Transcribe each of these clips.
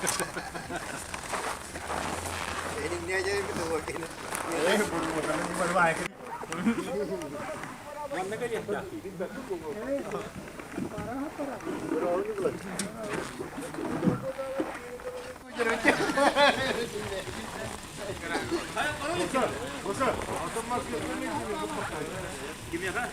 Ini aja yang kita buat ini. Mana kan ya? Gimana?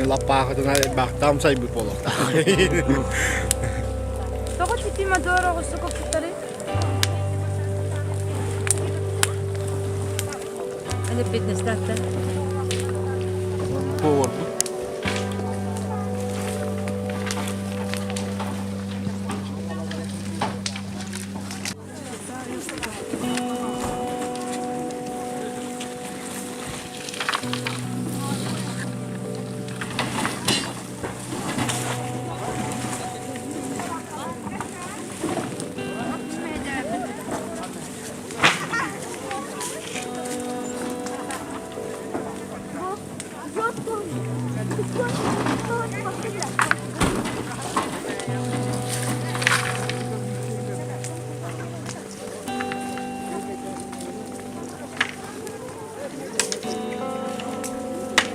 Lapaa ko na baktam sa ibupolok. Tako tipi maduro gusto ko kita rin. Ano fitness data? Forward.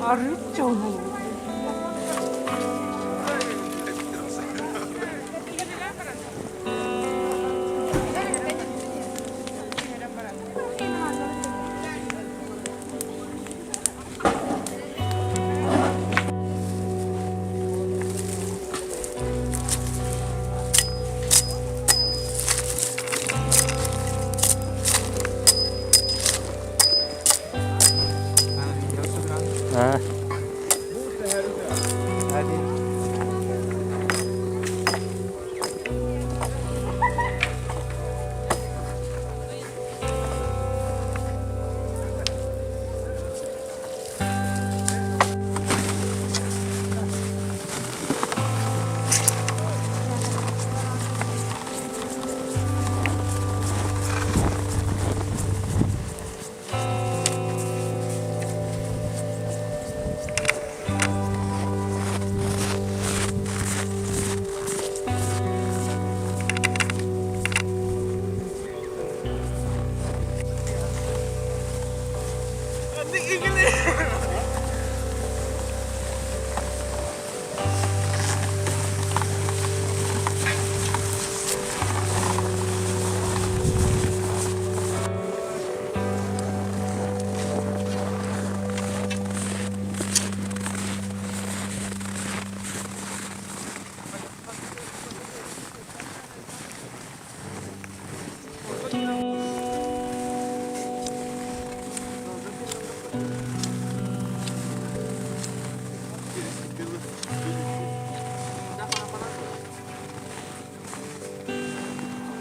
Arık canım. Ha.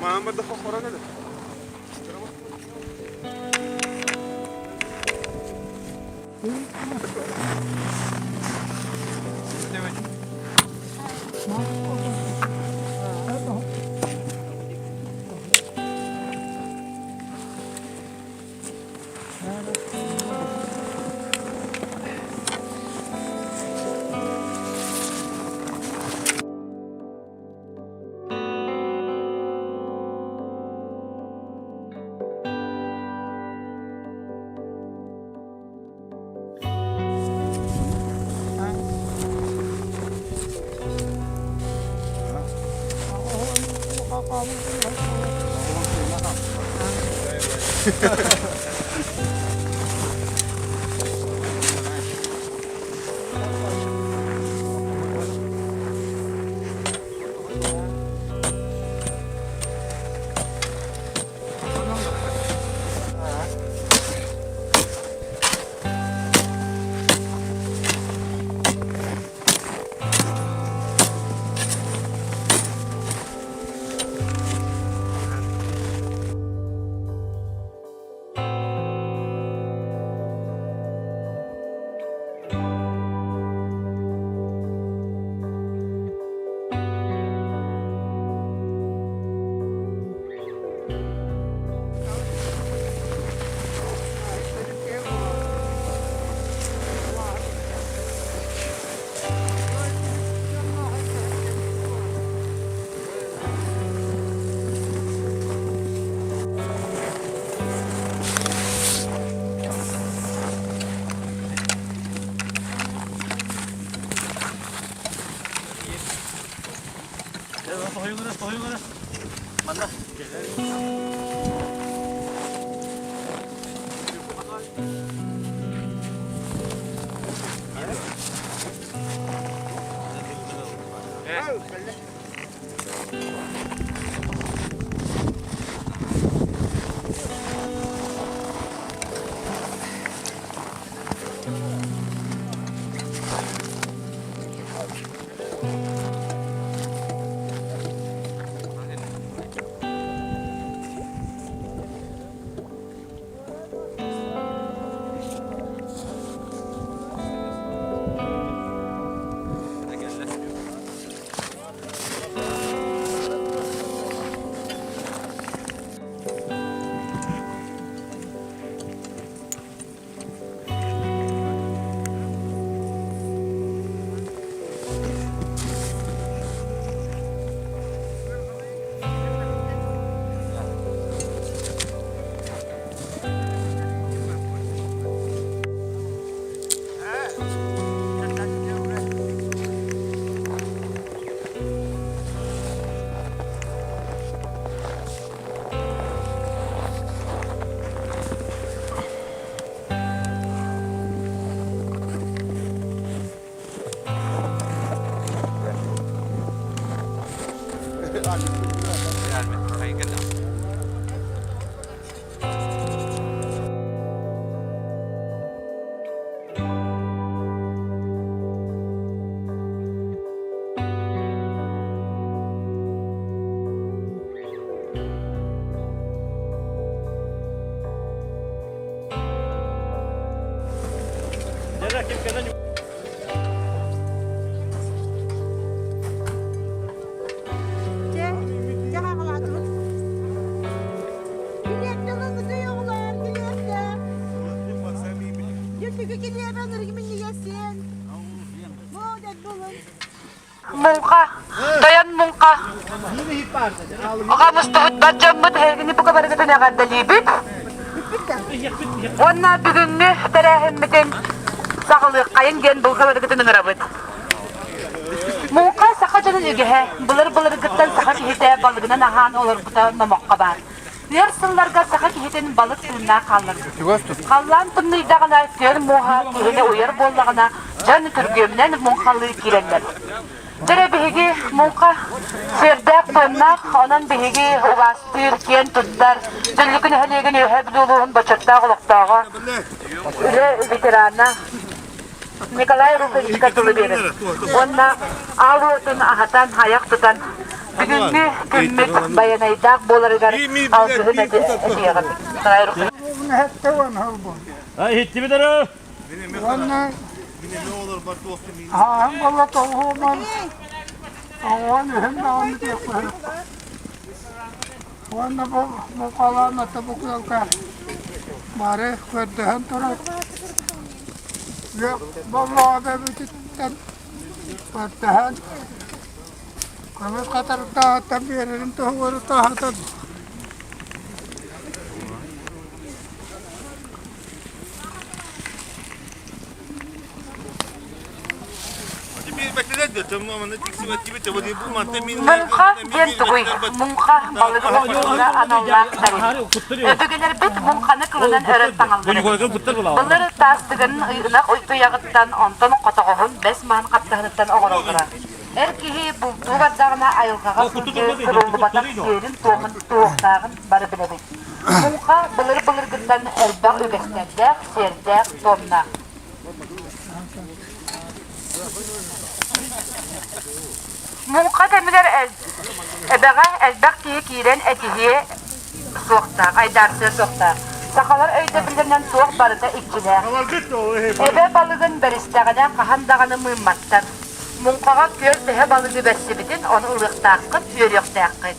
Muhammed de Horan dedi. Muңха, dayan muңха. Ага мустугут баджаммыт хергини бука барагатын аганда либит. Онна бүгүнгү терехиммитин сагылык кайын ген булга барагатын ыңырабыт. Muңха саха жанын үгеhe, былыр гыттан саха кихите балыгынан ахан олар бута намокка бар. Дер сылларга саха кихитен балык тылына қалыр. Қаллан тымныйдағына сер муңха кихине уйар боллағына жаны түргемнен muңхалы киренлер. Дere bihigi muңха сердәп тоннақ, онан bihigi уғастыр, кен тұттар, дүллүкүн хәлеген өйәбдулуғын бачаттағы лоқтағы үлі ветерана Николай Руховичка тулы берір. Онна алуытын ағатан, аяқ тұтан, Бүгүнкү көммөк баянайдаак боларыгар алдыгын этиягат. Hitti mi dara? Valla tohuman awan hem de onu yapıyor. Valla bu kalan atabuk yolka. Mare kuadhan torat. Ya valla ada bititan kuadhan. Kami katar tabi erin tohur tahatan. Муңха ден тугуй, муңха балыгы болуңга аналлаактары. Өтөгелер бит муңханы кылынан өрөт таңалдыры. Былыр тастыгын ыйгынак уйпуягыттан онтон котогоһун бес маан каптаһыныттан оғоролдура. Эр киһи бултуу бардагына айылгага сүрдө кырылды батак сиэрин туомун туохтаагын бары билебит. Муңха былыр-былыргындан элбак үгестендек, сердек, томна. Муңха темилер эбэҕэ элбак тиһи киирен этиһи суохтаах, айдарсыа суохтаах. Сахалар өйдө билеринен суох барыта иккилээх. Эбэ балыгын беристэҕинэ хаһан даҕаны мыымматтар. Муңхаға көр төһө балыгы бэссибитин, оны улыахтааххыт, үөрүөхтээххыт.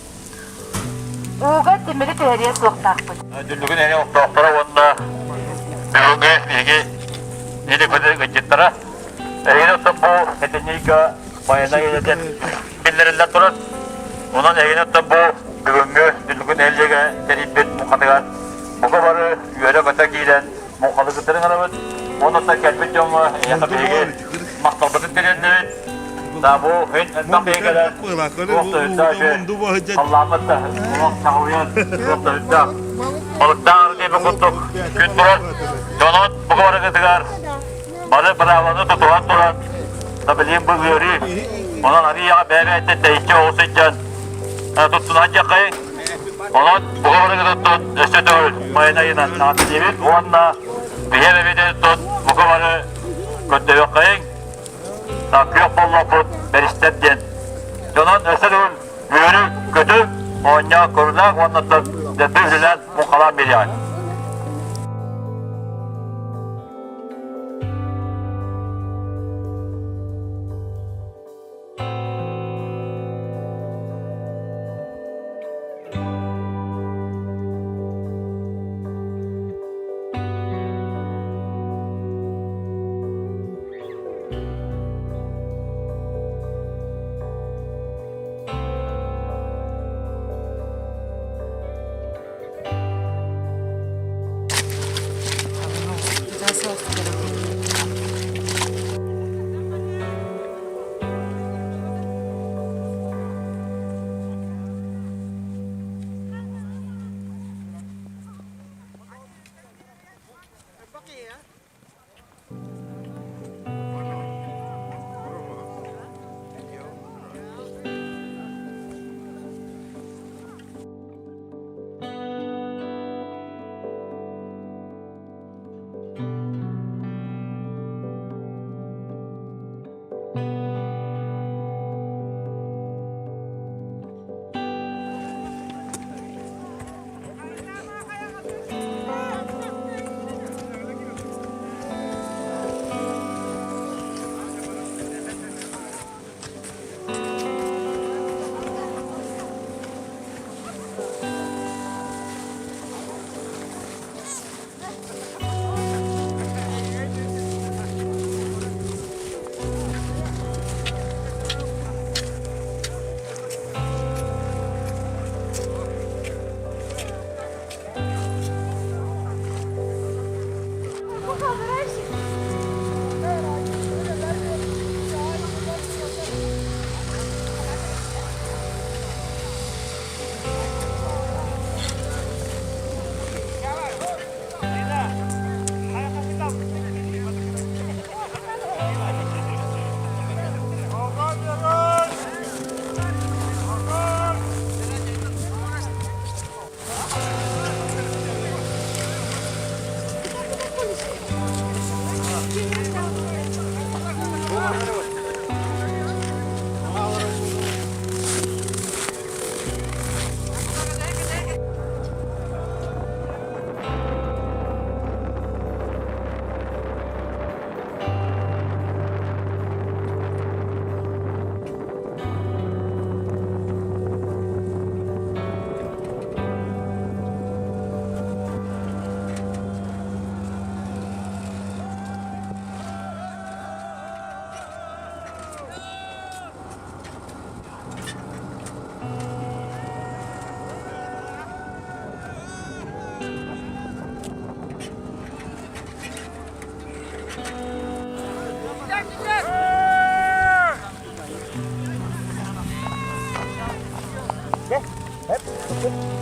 Уга темили төһөрүө суохтаахпыт. Дүллүкү нэни оқтоохтара онда бүгүнгү биги нэни көдө гыджыттара. Эгин отто бу этенийка баяна елетен биллерилер турат. Онан эгин отто бу бүгүнгү дүллүкү нэлжеге териппит муңхатыгар. Буга бары үөрө көтө кийлен муңхалыгыттырың арабыт. Онотта келбит жоңа яка биги макталбытын берендебит. Da bu hiç endak yegeler. Yoksa hüddâşı Allah'ımızda onun sağlayan yoksa hüddâ. Balıktan diye bir kutluk gün durur. Jonun bu kadar gıdıgar. Balı bıravanı tutulan duran. Da bileyim bu yürü. Onun arıya bebette değişçi olsun için. Tutsun ancak kayın. Onun bu kadar gıdıttun. Üstü değil. Mayına yınan. Nabi demin. O anda bir yere bir de tut. Bu kadar kötü yok kayın. Takıyor bollaput beristedden. Jonun öselül yürü kötü onya kurulak anlatıp detüzülen bu kalan bir yani.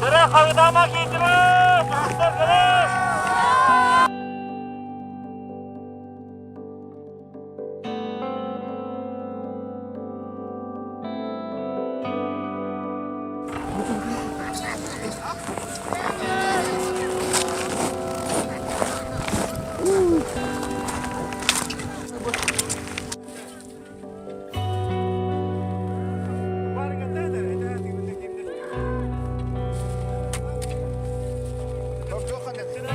Sıra kavdama gidiyor. Çocuklar kırın.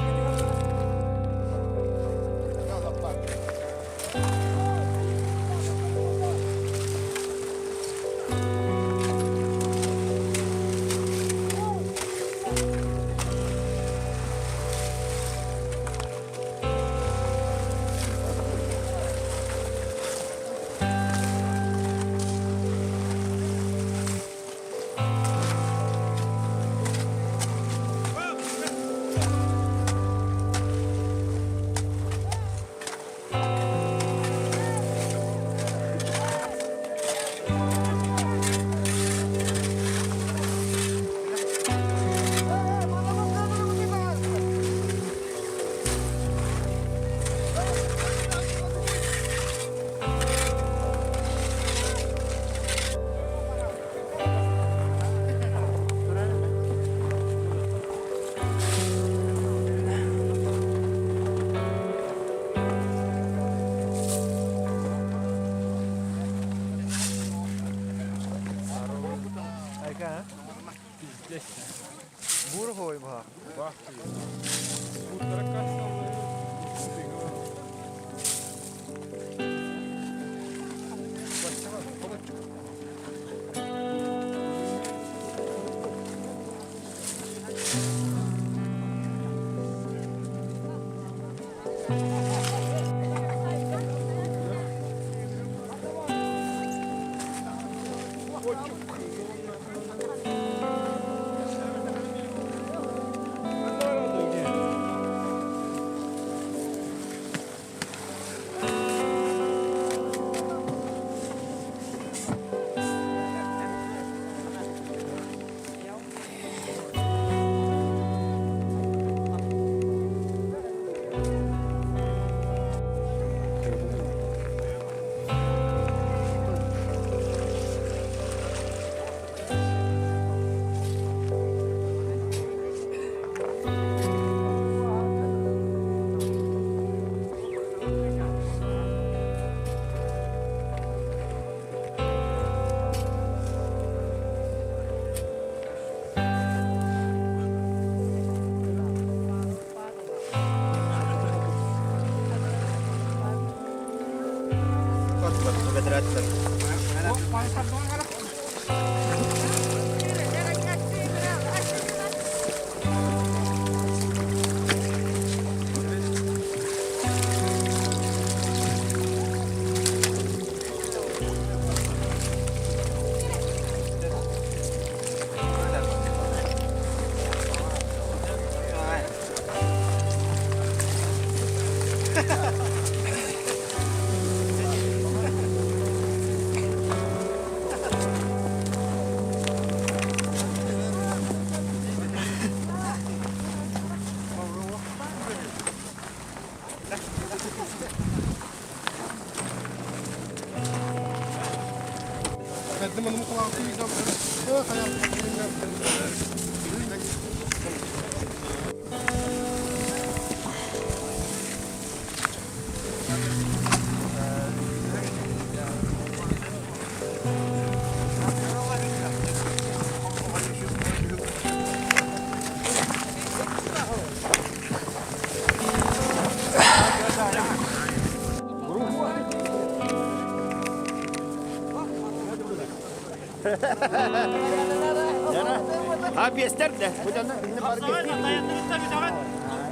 Abi ister de. Bu da ne var ki? Dayandırın da bir zaman.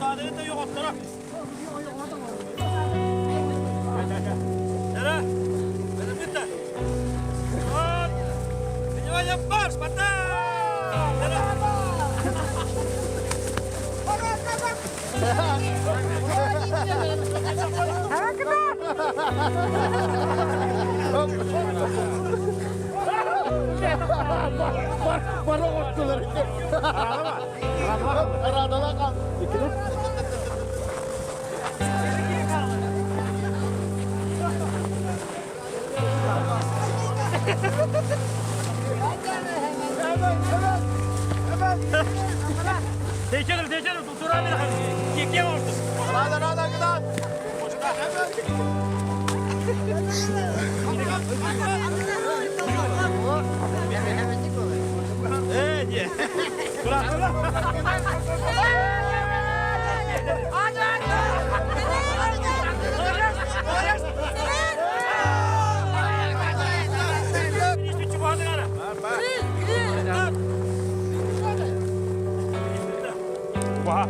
Dağdırın da yok otlara. Nere? Benim bitti. Hop. Beni var yapar. Bata. Nere? Bana ottular. Arada kal. Teşekkür doktor abi. Kekye oldu. Rada gidelim. Evet. Bırak. Wah.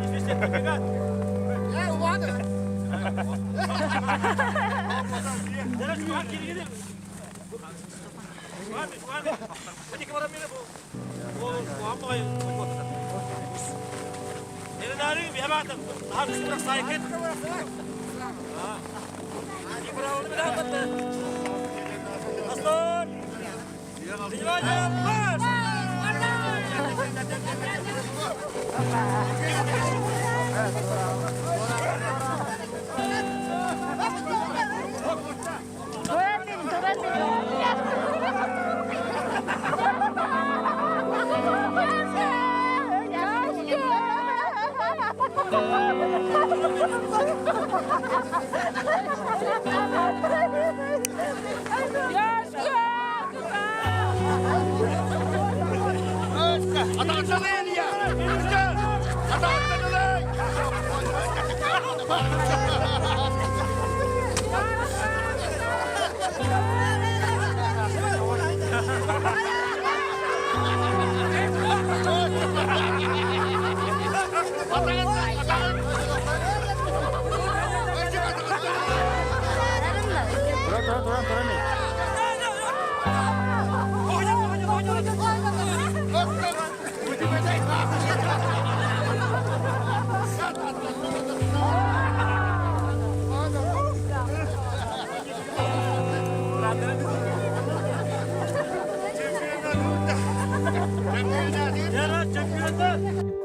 Çempiyonlar.